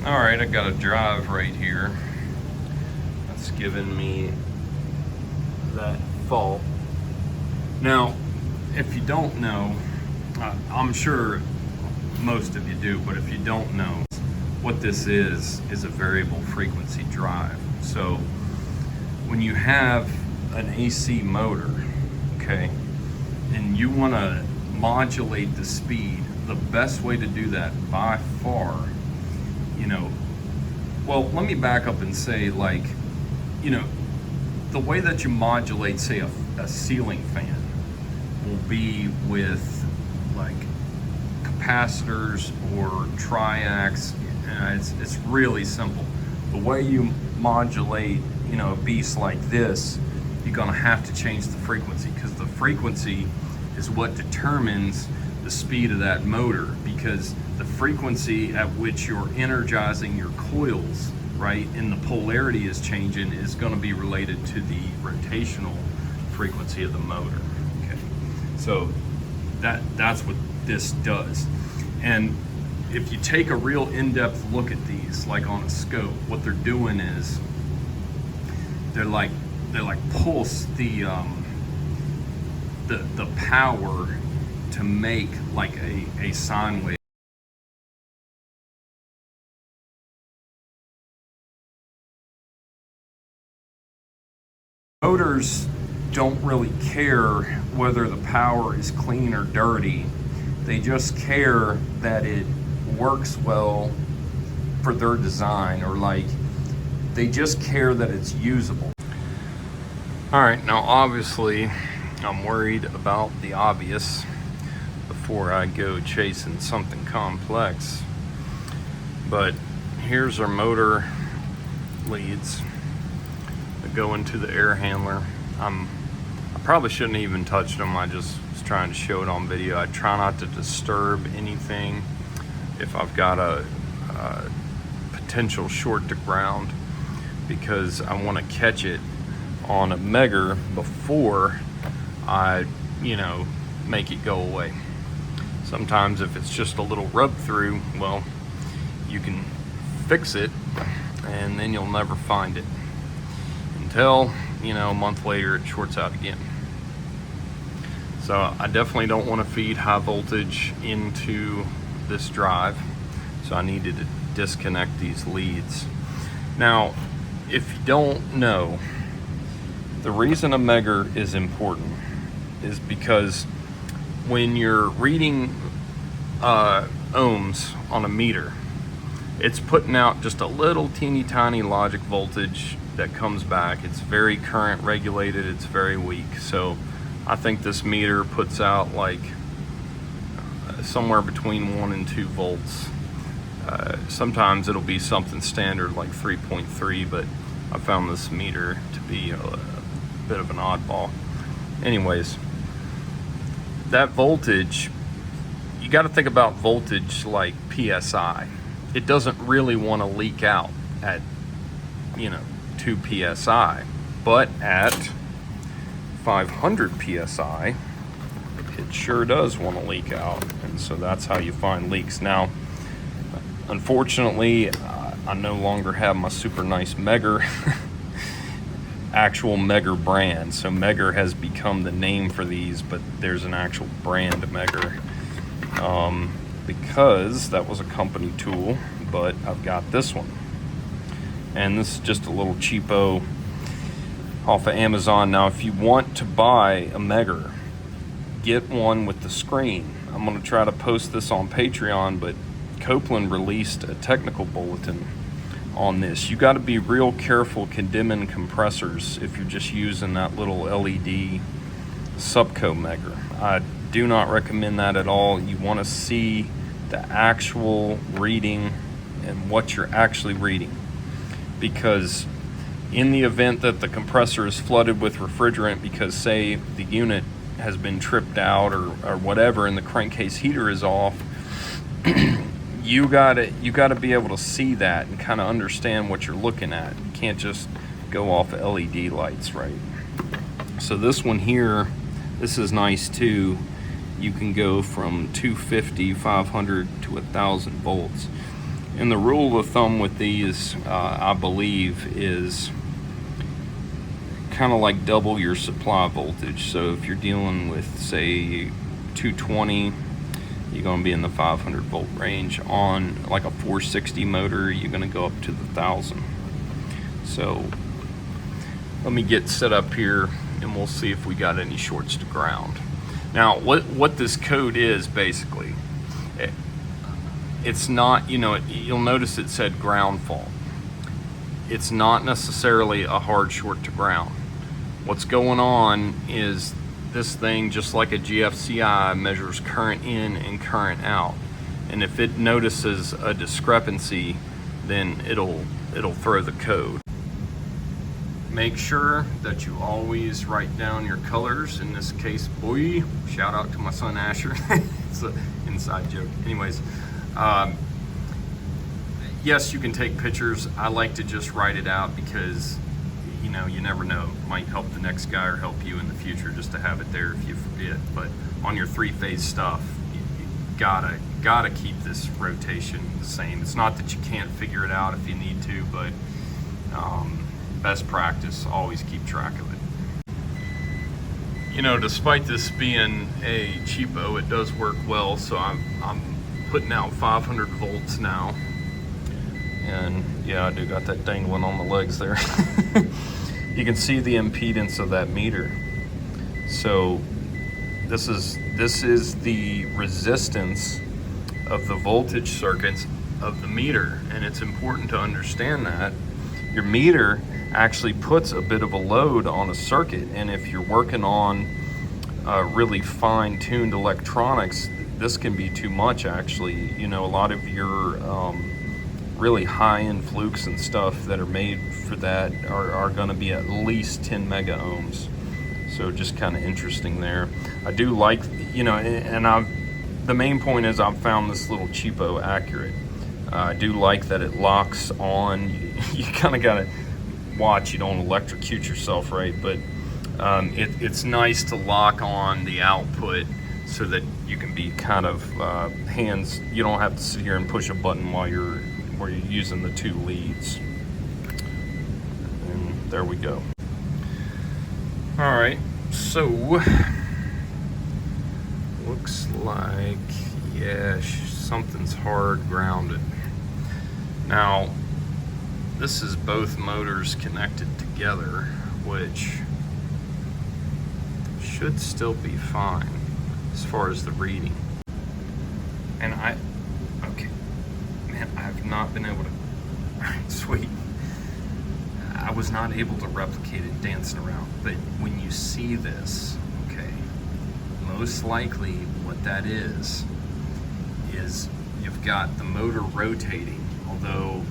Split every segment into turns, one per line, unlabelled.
All right, I got a drive right here. That's giving me that fault. Now, if you don't know, I'm sure most of you do, but if you don't know, what this is a variable frequency drive. So when you have an AC motor, okay, and you want to modulate the speed, the best way to do that by far, well, let me back up and say, like, the way that you modulate, say, a ceiling fan will be with like capacitors or triacs. It's really simple. The way you modulate, a beast like this, you're gonna have to change the frequency, because the frequency is what determines the speed of that motor, because the frequency at which you're energizing your coils, right, and the polarity is changing, is going to be related to the rotational frequency of the motor. Okay, so that's what this does. And if you take a real in-depth look at these, like on a scope, what they're doing is they're like pulse the power to make like a sine wave. Motors don't really care whether the power is clean or dirty. They just care that it works well for their design, or like they just care that it's usable. All right, now obviously I'm worried about the obvious before I go chasing something complex. But here's our motor leads that go into the air handler. I probably shouldn't even touch them. I just was trying to show it on video. I try not to disturb anything if I've got a potential short to ground, because I want to catch it on a megger before I, make it go away. Sometimes if it's just a little rub through, well, you can fix it and then you'll never find it until, a month later it shorts out again. So I definitely don't want to feed high voltage into this drive, so I needed to disconnect these leads. Now, if you don't know, the reason a megger is important is because when you're reading ohms on a meter, it's putting out just a little teeny tiny logic voltage that comes back. It's very current regulated, it's very weak. So I think this meter puts out like somewhere between 1 and 2 volts. Sometimes it'll be something standard like 3.3, but I found this meter to be a bit of an oddball. Anyways, that voltage, you got to think about voltage like PSI. It doesn't really want to leak out at 2 PSI, but at 500 PSI it sure does want to leak out, and so that's how you find leaks. Now, unfortunately, I no longer have my super nice Megger actual Megger brand. So Megger has become the name for these, but there's an actual brand Megger, because that was a company tool. But I've got this one, and this is just a little cheapo off of Amazon. Now, if you want to buy a Megger, get one with the screen. I'm going to try to post this on Patreon, but Copeland released a technical bulletin on this. You got to be real careful condemning compressors if you're just using that little LED Subco Megger. I do not recommend that at all. You want to see the actual reading and what you're actually reading, because in the event that the compressor is flooded with refrigerant because, say, the unit has been tripped out or whatever, and the crankcase heater is off, you gotta be able to see that and kind of understand what you're looking at. You can't just go off of LED lights, right? So this one here, this is nice too. You can go from 250, 500 to 1,000 volts. And the rule of thumb with these, I believe, is kind of like double your supply voltage. So if you're dealing with, say, 220, you're going to be in the 500 volt range. On like a 460 motor, you're going to go up to the 1000. So let me get set up here and we'll see if we got any shorts to ground. Now, what this code is basically, it's not, you know, you'll notice it said ground fault. It's not necessarily a hard short to ground. What's going on is this thing, just like a GFCI, measures current in and current out. And if it notices a discrepancy, then it'll throw the code. Make sure that you always write down your colors. In this case, boy, shout out to my son Asher. It's an inside joke. Anyways, yes, you can take pictures. I like to just write it out because, you know, you never know. It might help the next guy or help you in the future just to have it there if you forget. But on your three-phase stuff, you gotta keep this rotation the same. It's not that you can't figure it out if you need to, but best practice, always keep track of it. You know, despite this being a cheapo, it does work well. So I'm putting out 500 volts now. And yeah, I do got that dangling on the legs there. You can see the impedance of that meter. So this is the resistance of the voltage circuits of the meter, and it's important to understand that your meter actually puts a bit of a load on a circuit, and if you're working on really fine-tuned electronics, this can be too much actually. You know, a lot of your really high-end flukes and stuff that are made for that are going to be at least 10 mega ohms. So just kind of interesting there. I do like, you know, and the main point is I've found this little cheapo accurate. I do like that it locks on. You kind of got to watch you don't electrocute yourself, right? But it's nice to lock on the output so that you can be kind of hands. You don't have to sit here and push a button while you're using the two leads. And there we go. All right, so looks like, yeah, something's hard grounded. Now, this is both motors connected together, which should still be fine as far as the reading. And okay, man, I've not been able to, sweet. I was not able to replicate it dancing around, but when you see this, okay, most likely what that is you've got the motor rotating, although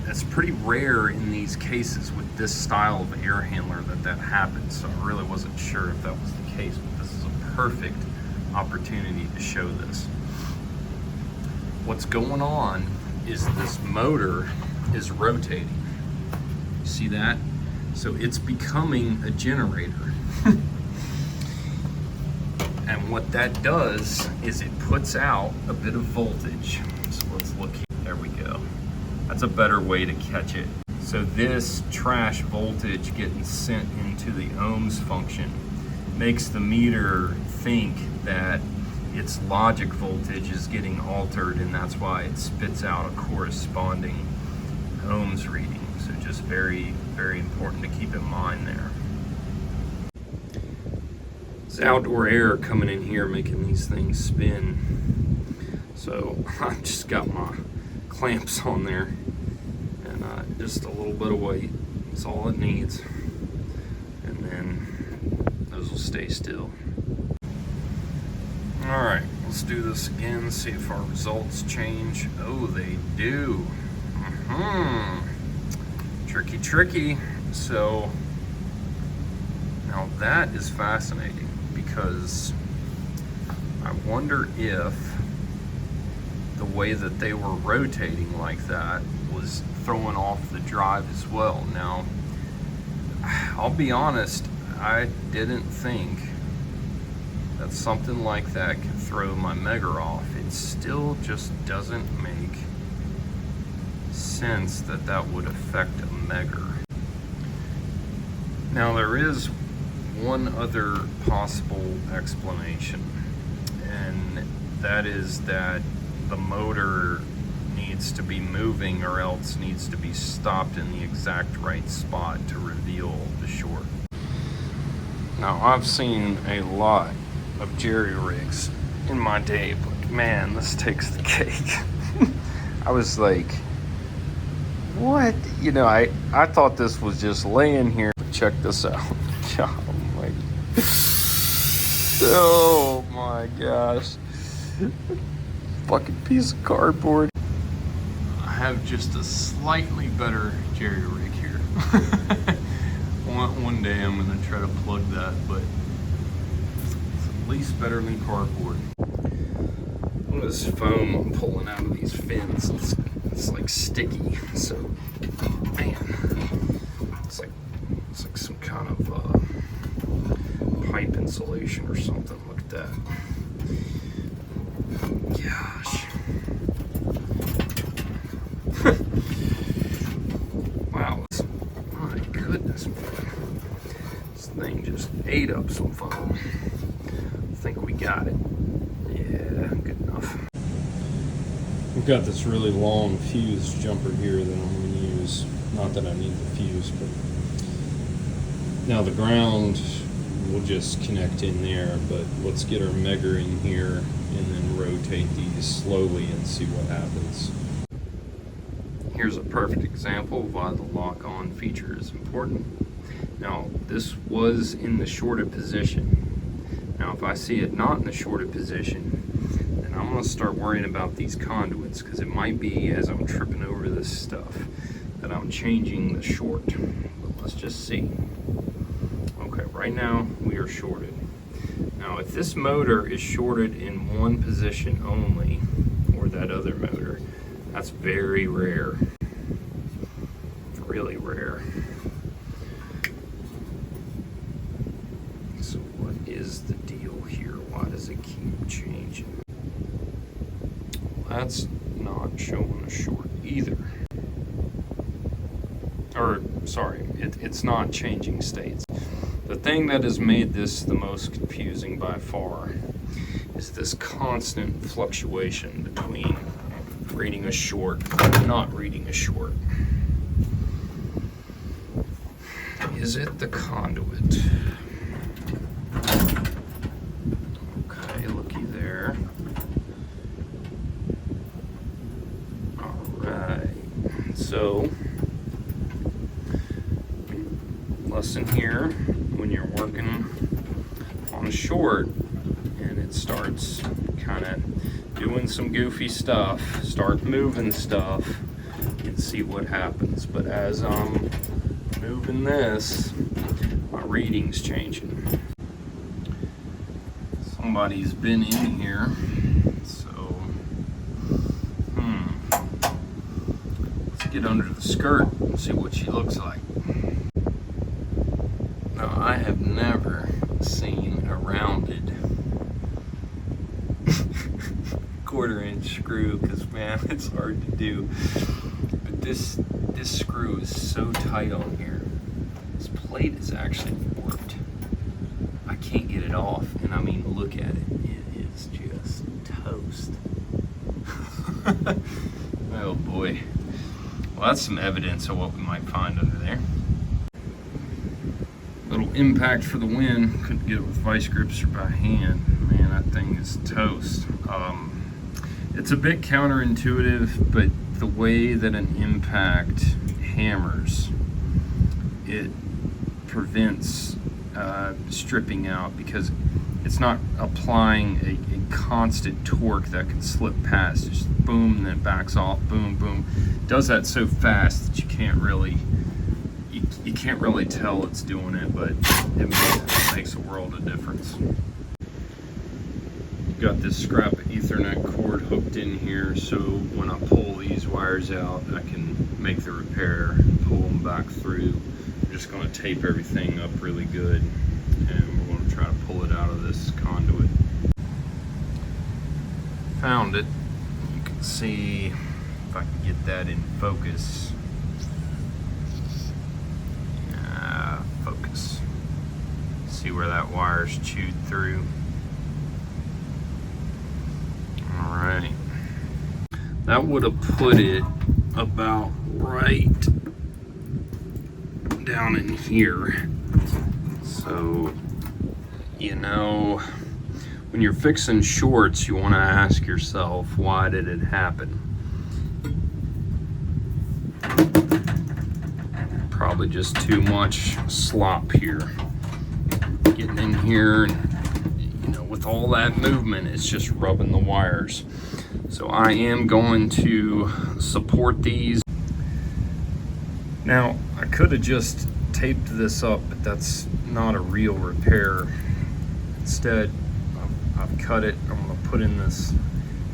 that's pretty rare in these cases with this style of air handler that happens, so I really wasn't sure if that was the case, but this is a perfect opportunity to show this. What's going on is this motor is rotating. See that? So it's becoming a generator. And what that does is it puts out a bit of voltage. So let's look here. There we go. That's a better way to catch it. So this trash voltage getting sent into the ohms function makes the meter think that its logic voltage is getting altered, and that's why it spits out a corresponding ohms reading. So just very, very important to keep in mind there. It's outdoor air coming in here making these things spin. So I've just got my clamps on there, and just a little bit of weight. That's all it needs. And then those will stay still. All right, let's do this again, see if our results change. Oh, they do. Tricky, tricky. So now that is fascinating, because I wonder if the way that they were rotating like that was throwing off the drive as well. Now, I'll be honest, I didn't think that something like that could throw my Megger off. It still just doesn't make sense that that would affect a megger. Now there is one other possible explanation, and that is that the motor needs to be moving or else needs to be stopped in the exact right spot to reveal the short. Now I've seen a lot of jerry rigs in my day, but man, this takes the cake. I was like, what? You know, I thought this was just laying here. Check this out. Oh my gosh. Fucking piece of cardboard. I have just a slightly better jerry rig here. One day I'm gonna try to plug that, but it's at least better than cardboard. Look at this foam I'm pulling out of these fins. It's like sticky. So, man, it's like some kind of pipe insulation or something. Look at that. Gosh. Wow. My goodness, man. This thing just ate up some foam. I think we got it. Yeah, good enough. We've got this really long fuse jumper here that I'm going to use. Not that I need the fuse, but now the ground will just connect in there, but let's get our megger in here and then rotate these slowly and see what happens. Here's a perfect example of why the lock-on feature is important. Now, this was in the shorted position. Now, if I see it not in the shorted position, then I'm going to start worrying about these conduits, because it might be, as I'm tripping over this stuff, that I'm changing the short. But let's just see. Okay, right now we are shorted. Now, if this motor is shorted in one position only, or that other motor, that's very rare. Really rare. So what is the deal here? Why does it keep changing? Well, that's not showing a short either. Or, sorry, it's not changing states. The thing that has made this the most confusing by far is this constant fluctuation between reading a short and not reading a short. Is it the conduit? Okay, looky there. Alright, so lesson here, when you're working on a short and it starts kind of doing some goofy stuff, start moving stuff and see what happens. But as I'm moving this, my reading's changing. Somebody's been in here, so let's get under the skirt and see what she looks like. Now, I have never seen a rounded quarter-inch screw, because man, it's hard to do. But this screw is so tight on here. This plate is actually warped. I can't get it off, and I mean, look at it. It is just toast. Oh boy. Well, that's some evidence of what we might find under there. Little impact for the win. Couldn't get it with vice grips or by hand. Man, that thing is toast. It's a bit counterintuitive, but the way that an impact hammers, it prevents stripping out, because it's not applying a constant torque that can slip past. Just boom, and then it backs off, boom, boom. It does that so fast that you can't really tell it's doing it, but it makes a world of difference. Got this scrap of Ethernet cord hooked in here, so when I pull these wires out, I can make the repair, pull them back through. I'm just going to tape everything up really good, and we're going to try to pull it out of this conduit. Found it. You can see if I can get that in focus. Focus. See where that wire's chewed through. All right. That would have put it about right down in here. So, you know, when you're fixing shorts, you want to ask yourself, why did it happen? Probably just too much slop here. Getting in here, and, you know, with all that movement, it's just rubbing the wires. So I am going to support these. Now, I could have just taped this up, but that's not a real repair. Instead, I've cut it. I'm going to put in this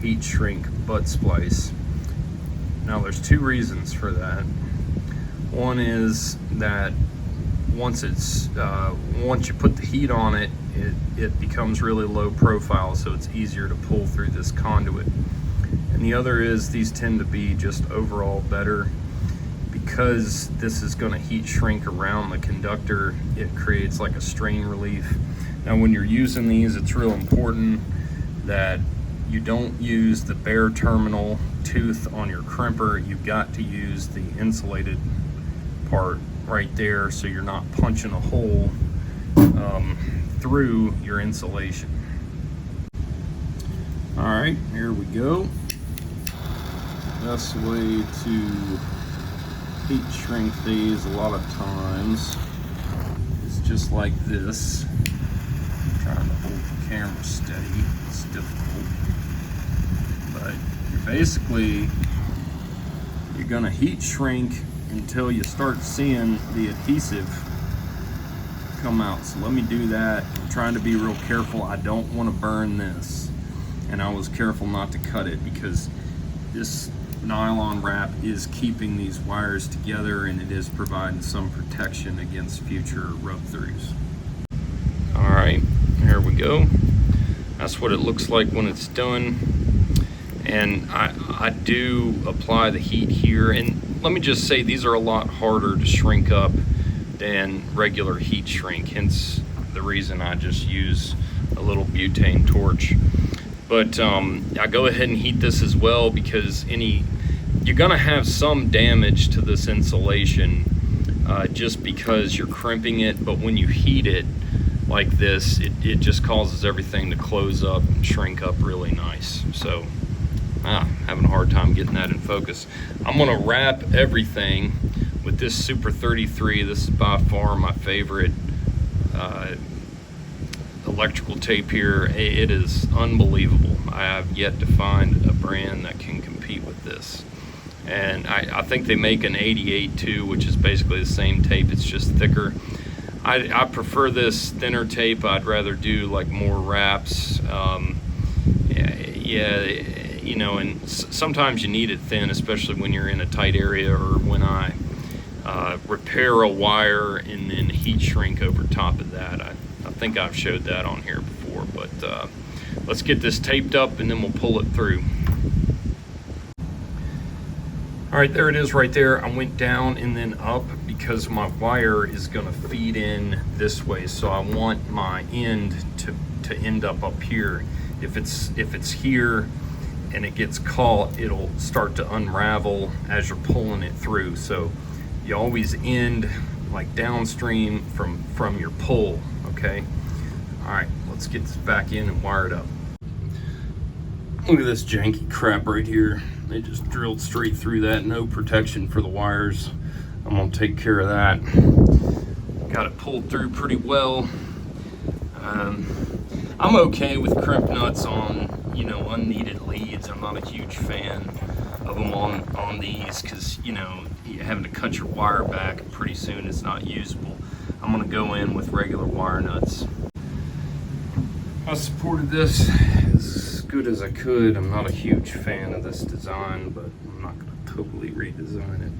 heat shrink butt splice. Now, there's two reasons for that. One is that once you put the heat on it, it becomes really low profile, so it's easier to pull through this conduit. And the other is these tend to be just overall better because this is going to heat shrink around the conductor. It creates like a strain relief. Now, when you're using these, it's real important that you don't use the bare terminal tooth on your crimper. You've got to use the insulated part right there, so you're not punching a hole through your insulation. All right, here we go. Best way to heat shrink these a lot of times is just like this. I'm trying to hold the camera steady. It's difficult, but you're gonna heat shrink until you start seeing the adhesive come out. So let me do that. I'm trying to be real careful. I don't want to burn this, and I was careful not to cut it because this nylon wrap is keeping these wires together, and it is providing some protection against future rub-throughs. All right, here we go. That's what it looks like when it's done. And I do apply the heat here, and let me just say these are a lot harder to shrink up than regular heat shrink, hence the reason I just use a little butane torch. But I go ahead and heat this as well because you're gonna have some damage to this insulation just because you're crimping it, but when you heat it like this, it just causes everything to close up and shrink up really nice. So having a hard time getting that in focus. I'm gonna wrap everything with this Super 33. This is by far my favorite electrical tape here. It is unbelievable. I have yet to find a brand that can compete with this. And I think they make an 88 too, which is basically the same tape, it's just thicker. I prefer this thinner tape. I'd rather do like more wraps. You know, and sometimes you need it thin, especially when you're in a tight area, or when I repair a wire and then heat shrink over top of that. I think I've showed that on here before, but let's get this taped up and then we'll pull it through. All right, there it is right there. I went down and then up because my wire is gonna feed in this way, so I want my end to end up here. If it's here and it gets caught, it'll start to unravel as you're pulling it through. So you always end like downstream from your pull, okay? All right, let's get this back in and wire it up. Look at this janky crap right here. They just drilled straight through that, no protection for the wires. I'm gonna take care of that. Got it pulled through pretty well. I'm okay with crimp nuts on, you know, unneeded leads. I'm not a huge fan of them on these because, you know, you're having to cut your wire back and pretty soon it's not usable. I'm gonna go in with regular wire nuts. I supported this as good as I could. I'm not a huge fan of this design, but I'm not gonna totally redesign it.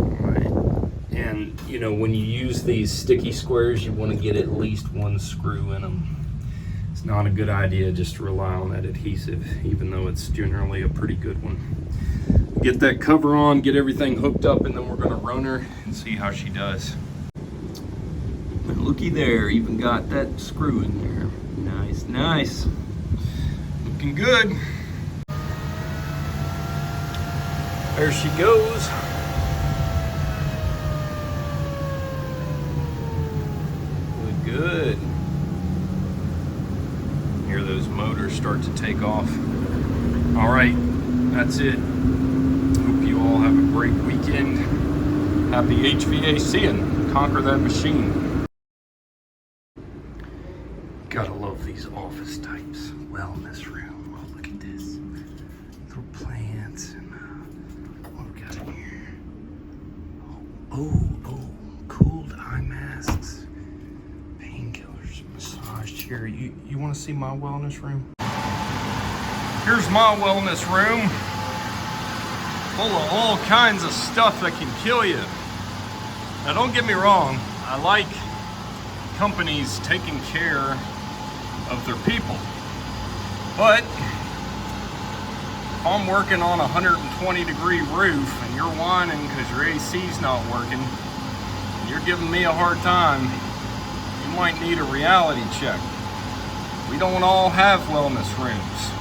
All right. And, you know, when you use these sticky squares, you want to get at least one screw in them. It's not a good idea just to rely on that adhesive, even though it's generally a pretty good one. Get that cover on, get everything hooked up, and then we're gonna run her and see how she does. And looky there, even got that screw in there. Nice, nice. Looking good. There she goes. Good. Hear those motors start to take off. All right, that's it. Hope you all have a great weekend. Happy HVACing. Conquer that machine. Gotta love these office types. Wellness room. Oh, look at this. Little plants and what we got in here. Oh, cooled eye masks. Painkillers, massage chair. You want to see my wellness room? Here's my wellness room, full of all kinds of stuff that can kill you. Now don't get me wrong, I like companies taking care of their people, but if I'm working on a 120-degree roof and you're whining because your AC's not working and you're giving me a hard time, you might need a reality check. We don't all have wellness rooms.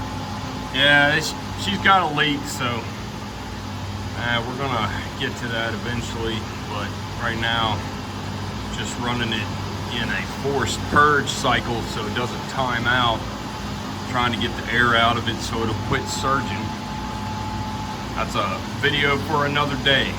Yeah, she's got a leak, so we're gonna get to that eventually, but right now, just running it in a forced purge cycle so it doesn't time out, trying to get the air out of it so it'll quit surging. That's a video for another day.